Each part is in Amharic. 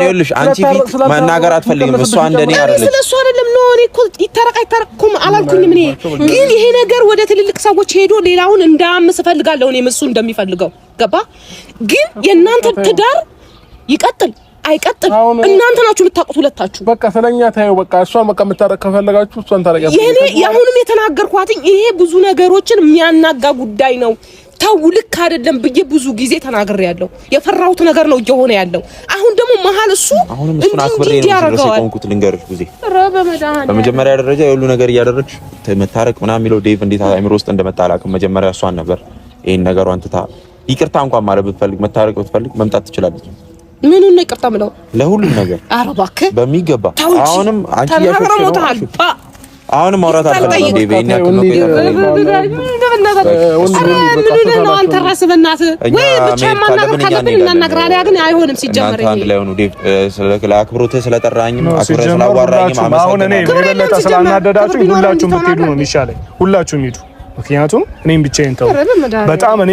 ይኸውልሽ አንቺ ፊት መናገር አትፈልጊም እሷ እንደኔ አይደለች ስለሱ አይደለም ነው እኔ እኮ ይታረቃይታረኩም አላልኩኝም እኔ ግን ይሄ ነገር ወደ ትልልቅ ሰዎች ሄዶ ሌላውን እንዳያምስ ፈልጋለሁ እኔ እሱ እንደሚፈልገው ገባ ግን የእናንተ ትዳር ይቀጥል አይቀጥል እናንተ ናችሁ የምታውቁት ሁለታችሁ በቃ ስለኛ ታየው በቃ እሷን በቃ የምታረቅ ከፈለጋችሁ እሷን ታረቂያችሁ ይሄ ያሁንም የተናገርኳትኝ ይሄ ብዙ ነገሮችን የሚያናጋ ጉዳይ ነው ታው ልክ አይደለም ብዬ ብዙ ጊዜ ተናግሬያለሁ የፈራሁት ነገር ነው እየሆነ ያለው አሁን ደግሞ መሀል እሱ እሱን አክብሬ ነው ቆንኩት ልንገርሽ ጊዜ በመጀመሪያ ደረጃ የሁሉ ነገር እያደረግሽ መታረቅ ምናምን የሚለው ዴቭ እንዴት አይምሮ ውስጥ እንደመጣላክ መጀመሪያ እሷን ነበር ይሄን ነገሯን ትታ ይቅርታ እንኳን ማለት ብትፈልግ መታረቅ ብትፈልግ መምጣት ትችላለች ምን ነው ይቅርታ ምለው ለሁሉም ነገር አረባከ በሚገባ አሁንም አንቺ ያሸሽው አሁንም ማውራት አልፈልግም ዴቭ ይሄን ያክል ነው ነው አንተ ራስህ በእናትህ ወይ ብቻ ማናገር ካለብን እናናግራለን ግን አይሆንም ሲጀመር አንተ ላይ ሆኖ ዴቭ ስለአክብሮትህ ስለጠራኝም አክብረህ ስላዋራኝም አሁን እኔ የበለጠ ስላናደዳችሁ ሁላችሁም ብትሄዱ ነው የሚሻለኝ ሁላችሁም ሂዱ ምክንያቱም እኔም ብቻዬን ተው በጣም እኔ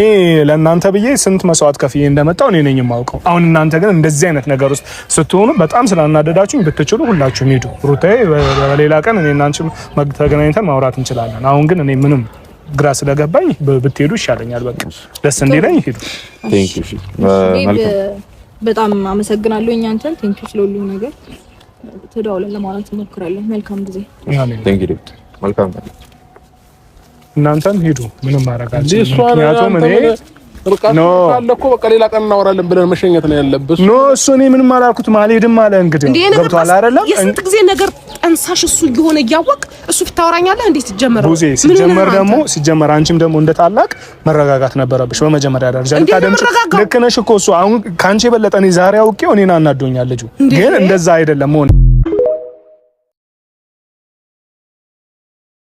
ለእናንተ ብዬ ስንት መስዋዕት ከፍዬ እንደመጣው እኔ ነኝ የማውቀው አሁን እናንተ ግን እንደዚህ አይነት ነገር ውስጥ ስትሆኑ በጣም ስላናደዳችሁኝ ብትችሉ ሁላችሁም ሂዱ ሩታዬ በሌላ ቀን እኔ እና አንቺ ተገናኝተን ማውራት እንችላለን አሁን ግን እኔ ምንም ግራ ስለገባኝ ብትሄዱ ይሻለኛል በቃ ደስ እንዲለኝ ሂዱ ቴንክ ዩ በጣም አመሰግናለሁ አንተን ቴንክ ዩ ስለሁሉ ነገር ተደውለን ለማለት እንሞክራለን መልካም ጊዜ ቴንክ ዩ መልካም እናንተም ሄዱ ምንም ማረጋችሁ ምክንያቱም እኔ ኖ አለኮ በቃ ሌላ ቀን እናወራለን ብለን መሸኘት ነው ያለብስ ኖ እሱ እኔ ምንም አላልኩት ማልሄድም አለ እንግዲህ ገብቷል አይደለም የስንት ጊዜ ነገር ጠንሳሽ እሱ ይሆነ ያወቅ እሱ ፍታወራኛለህ እንዴት ይጀመራል ቡዜ ሲጀመር አንቺም ደግሞ እንደታላቅ መረጋጋት ነበረብሽ በመጀመሪያ ደረጃ ልታደምጪ ልክ ነሽ እኮ እሱ አሁን ካንቺ የበለጠ እኔ ዛሬ አውቄው እኔን አናዶኛል ልጁ ግን እንደዛ አይደለም ሆነ